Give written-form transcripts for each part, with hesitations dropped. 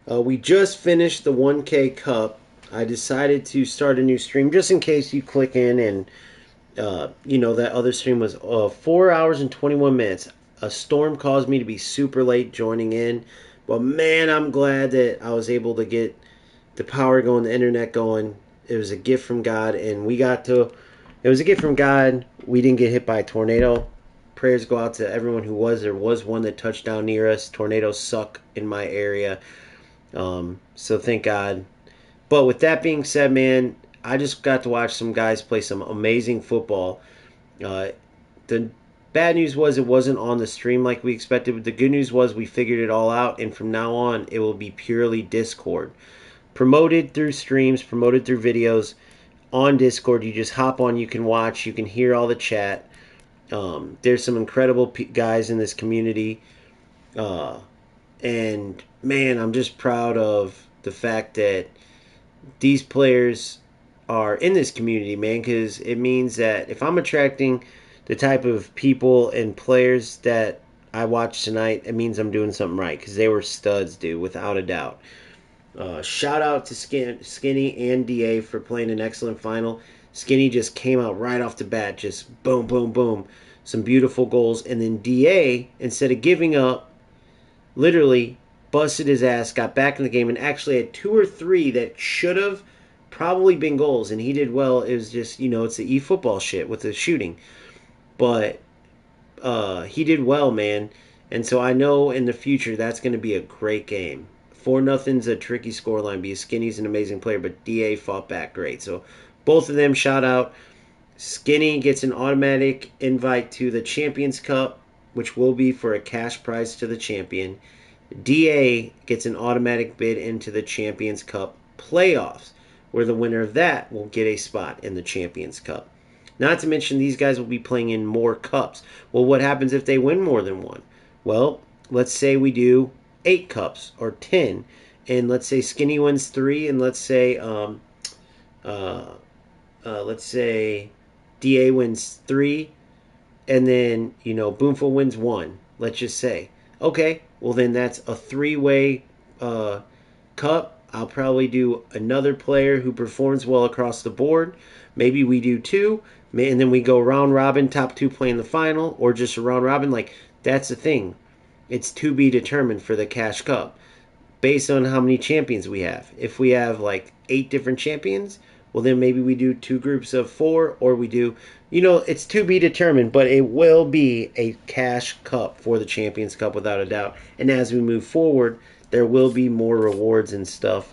We just finished the 1K Cup. I decided to start a new stream just in case you click in and that other stream was 4 hours and 21 minutes. A storm caused me to be super late joining in, but man, I'm glad that I was able to get the power going, the internet going. It was a gift from God, and we got to. It was a gift from God. We didn't get hit by a tornado. Prayers go out to everyone who was. There was one that touched down near us. Tornadoes suck in my area. So thank God. But with that being said, man, I just got to watch some guys play some amazing football. Uh, the bad news was it wasn't on the stream like we expected, but the good news was we figured it all out, and from now on, it will be purely Discord. Promoted through streams, promoted through videos on Discord. You just hop on, you can watch, you can hear all the chat. There's some incredible guys in this community. Uh, and man, I'm just proud of the fact that these players are in this community, man, because it means that if I'm attracting the type of people and players that I watched tonight, it means I'm doing something right because they were studs, dude, without a doubt. Shout out to Skinny and DA for playing an excellent final. Skinny just came out right off the bat, just boom, boom, boom. Some beautiful goals. And then DA, instead of giving up, literally busted his ass, got back in the game, and actually had two or three that should have probably been goals, and he did well. It was just, it's the eFootball shit with the shooting. But he did well, man. And so I know in the future that's going to be a great game. 4-0's a tricky scoreline because Skinny's an amazing player, but DA fought back great. So both of them shout out. Skinny gets an automatic invite to the Champions Cup, which will be for a cash prize to the champion. DA gets an automatic bid into the Champions Cup playoffs, where the winner of that will get a spot in the Champions Cup. Not to mention, these guys will be playing in more cups. Well, what happens if they win more than one? Well, let's say we do 8 cups or 10, and let's say Skinny wins 3, and uh, let's say DA wins 3, and then Boomful wins 1. Let's just say, okay, well then that's a 3-way cup. I'll probably do another player who performs well across the board. Maybe we do 2, and then we go round robin, top 2 play in the final, or just a round robin. Like, that's the thing. It's to be determined for the cash cup based on how many champions we have. If we have like 8 different champions, well then maybe we do 2 groups of 4, or we do, it's to be determined, but it will be a cash cup for the Champions Cup without a doubt. And as we move forward, there will be more rewards and stuff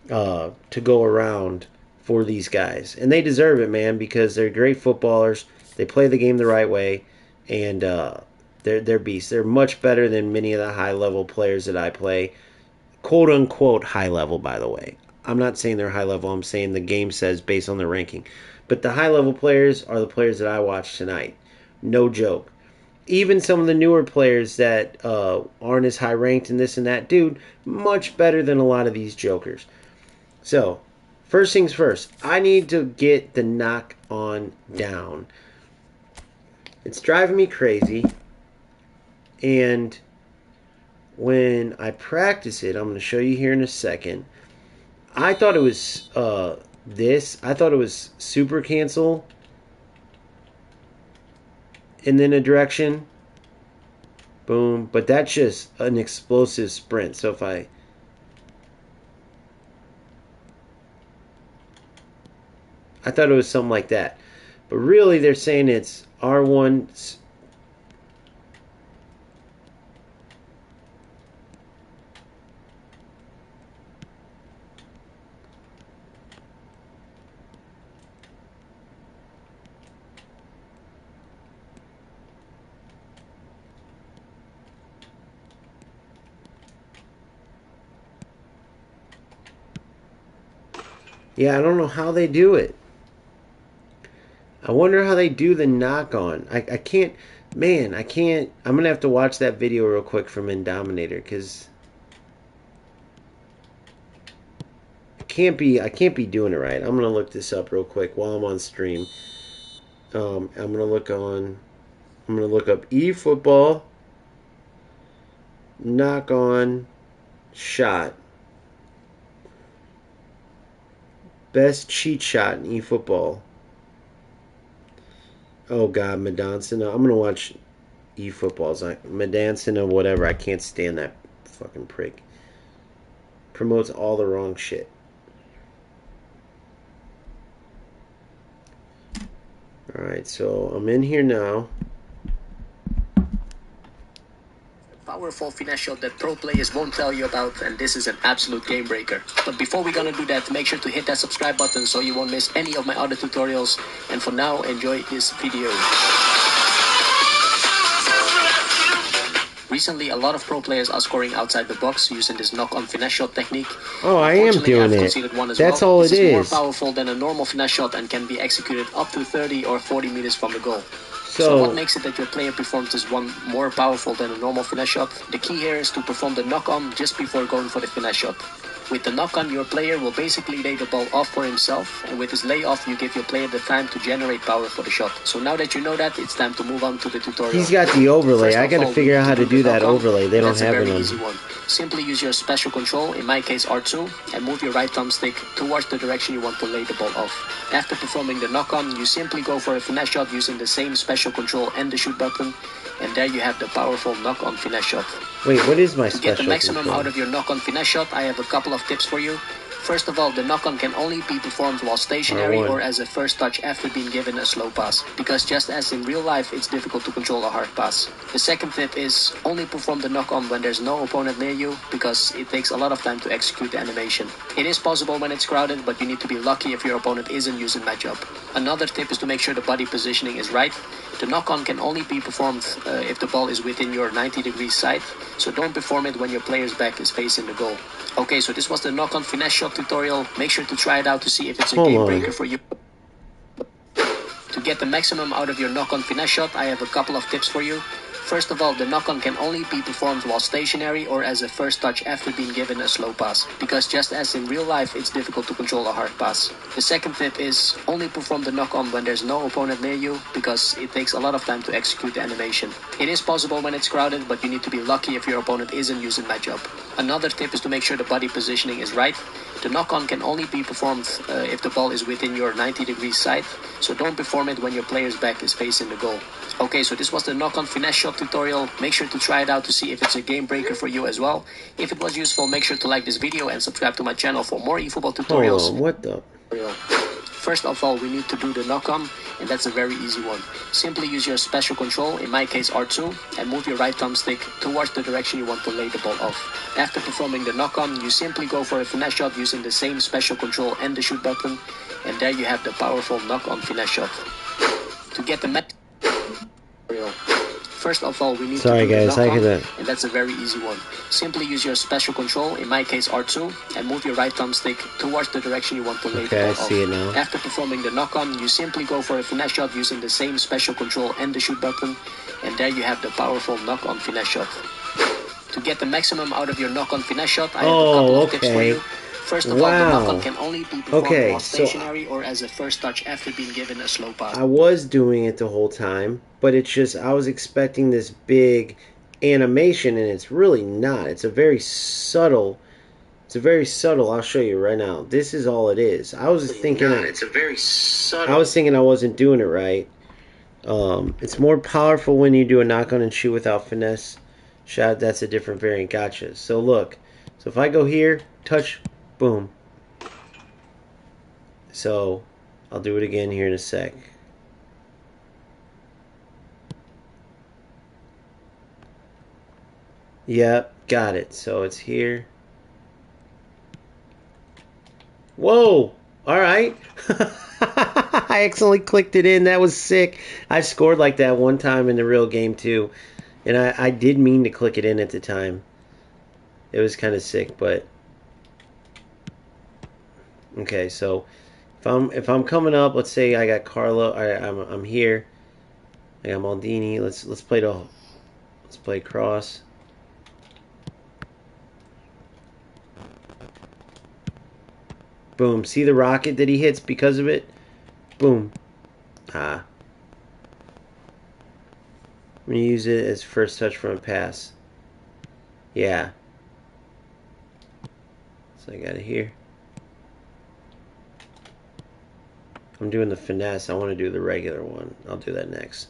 to go around for these guys, and they deserve it, man, because they're great footballers. They play the game the right way, and they're beasts. They're much better than many of the high level players that I play, quote unquote high level, by the way. I'm not saying they're high level. I'm saying the game says based on their ranking. But the high level players are the players that I watched tonight. No joke. Even some of the newer players that aren't as high ranked and this and that, dude, much better than a lot of these jokers. So, first things first, I need to get the knock on down. It's driving me crazy. And when I practice it, I'm going to show you here in a second. I thought it was I thought it was super cancel and then a direction. Boom. But that's just an explosive sprint. So if I thought it was something like that. But really they're saying it's R1. Yeah, I don't know how they do it. I wonder how they do the knock on. I can't, man, I can't. I'm going to have to watch that video real quick from Indominator because I can't be doing it right. I'm going to look this up real quick while I'm on stream. I'm going to look up eFootball knock on shot. Best cheat shot in eFootball. Oh God, Medansina. I'm gonna watch eFootballs. Like Medansina, whatever. I can't stand that fucking prick. Promotes all the wrong shit. Alright, so I'm in here now. Powerful finesse shot that pro players won't tell you about, and this is an absolute game breaker. But before we're gonna do that, make sure to hit that subscribe button so you won't miss any of my other tutorials. And for now, enjoy this video. Recently, a lot of pro players are scoring outside the box using this knock-on finesse shot technique. Oh, I am doing it. That's all it is. This is more powerful than a normal finesse shot and can be executed up to 30 or 40 meters from the goal. So what makes it that your player performs this one more powerful than a normal finesse shot? The key here is to perform the knock-on just before going for the finesse shot. With the knock-on, your player will basically lay the ball off for himself, and with his layoff, you give your player the time to generate power for the shot. So now that you know that, it's time to move on to the tutorial. He's got the overlay. I gotta figure out how to do that overlay. They don't have it on. That's a very easy one. Simply use your special control, in my case R2, and move your right thumbstick towards the direction you want to lay the ball off. After performing the knock-on, you simply go for a finesse shot using the same special control and the shoot button, and there you have the powerful knock-on finesse shot. Wait, what is my special control? To get the maximum out of your knock-on finesse shot, I have a couple of tips for you. First of all, the knock-on can only be performed while stationary or as a first touch after being given a slow pass, because just as in real life, it's difficult to control a hard pass. The second tip is only perform the knock-on when there's no opponent near you, because it takes a lot of time to execute the animation. It is possible when it's crowded, but you need to be lucky if your opponent isn't using matchup. Another tip is to make sure the body positioning is right. The knock-on can only be performed if the ball is within your 90-degree sight, so don't perform it when your player's back is facing the goal. Okay, so this was the knock-on finesse shot tutorial. Make sure to try it out to see if it's a game breaker for you. To get the maximum out of your knock-on finesse shot, I have a couple of tips for you. First of all, the knock-on can only be performed while stationary or as a first touch after being given a slow pass, because just as in real life, it's difficult to control a hard pass. The second tip is only perform the knock-on when there's no opponent near you, because it takes a lot of time to execute the animation. It is possible when it's crowded, but you need to be lucky if your opponent isn't using matchup. Another tip is to make sure the body positioning is right. The knock-on can only be performed if the ball is within your 90-degree sight, so don't perform it when your player's back is facing the goal. Okay, so this was the knock-on finesse shot tutorial. Make sure to try it out to see if it's a game breaker for you as well. If it was useful, make sure to like this video and subscribe to my channel for more eFootball tutorials. Hold on, what the? First of all, we need to do the knock-on, and that's a very easy one. Simply use your special control, in my case R2, and move your right thumbstick towards the direction you want to lay the ball off. After performing the knock-on, you simply go for a finesse shot using the same special control and the shoot button, and there you have the powerful knock-on finesse shot. To get the First of all, we need to do the knock-on, and that's a very easy one. Simply use your special control, in my case R2, and move your right thumbstick towards the direction you want to lay the ball off. See it now. After performing the knock-on, you simply go for a finesse shot using the same special control and the shoot button, and there you have the powerful knock-on finesse shot. To get the maximum out of your knock-on finesse shot, I have a couple of tips for you. First of all, the knock-on can only be performed while stationary or as a first touch after being given a slow pass. I was doing it the whole time, but it's just I was expecting this big animation, and it's really not. It's a very subtle. I'll show you right now. This is all it is. I was thinking. It's a very subtle. I was thinking I wasn't doing it right. It's more powerful when you do a knock-on and shoot without finesse shot. That's a different variant. Gotcha. So look. So if I go here, touch. Boom. So, I'll do it again here in a sec. Yep, got it. So it's here. Whoa! Alright. I accidentally clicked it in. That was sick. I scored like that one time in the real game too. And I did mean to click it in at the time. It was kind of sick, but... Okay, so if I'm coming up, let's say I got Carlo, I'm here. I got Maldini. Let's play cross. Boom. See the rocket that he hits because of it? Boom. I'm gonna use it as first touch from a pass. Yeah. So I got it here. I'm doing the finesse. I want to do the regular one. I'll do that next.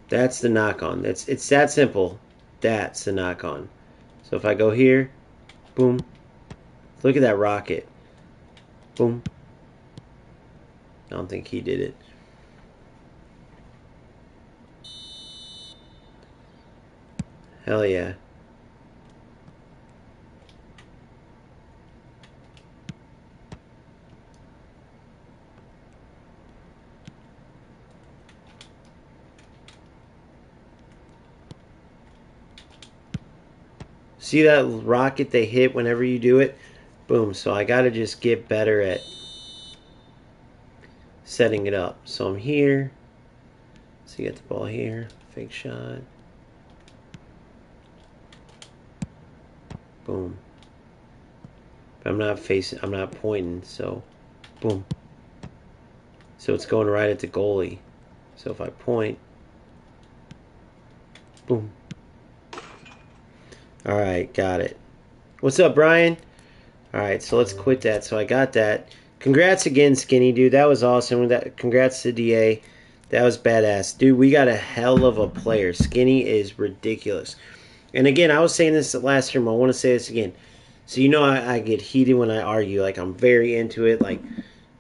That's the knock on. It's that simple. That's the knock on. So if I go here, boom. Look at that rocket. Boom. I don't think he did it. Hell yeah. See that rocket they hit whenever you do it? Boom. So I got to just get better at setting it up. So I'm here. So you get the ball here. Fake shot. Boom. But I'm not pointing, so boom. So it's going right at the goalie. So if I point, boom. Alright, got it. What's up, Brian? Alright, so let's quit that. So I got that. Congrats again, Skinny, dude. That was awesome. Congrats to DA. That was badass. Dude, we got a hell of a player. Skinny is ridiculous. And again, I was saying this last stream. I want to say this again. So you know I get heated when I argue. Like, I'm very into it. Like,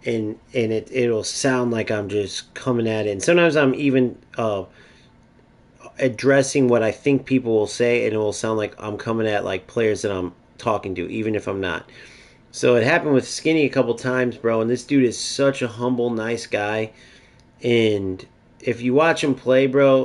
and it'll sound like I'm just coming at it. And sometimes I'm even addressing what I think people will say, and it will sound like I'm coming at like players that I'm talking to, even if I'm not. So it happened with Skinny a couple times, bro. And this dude is such a humble, nice guy. And if you watch him play, bro,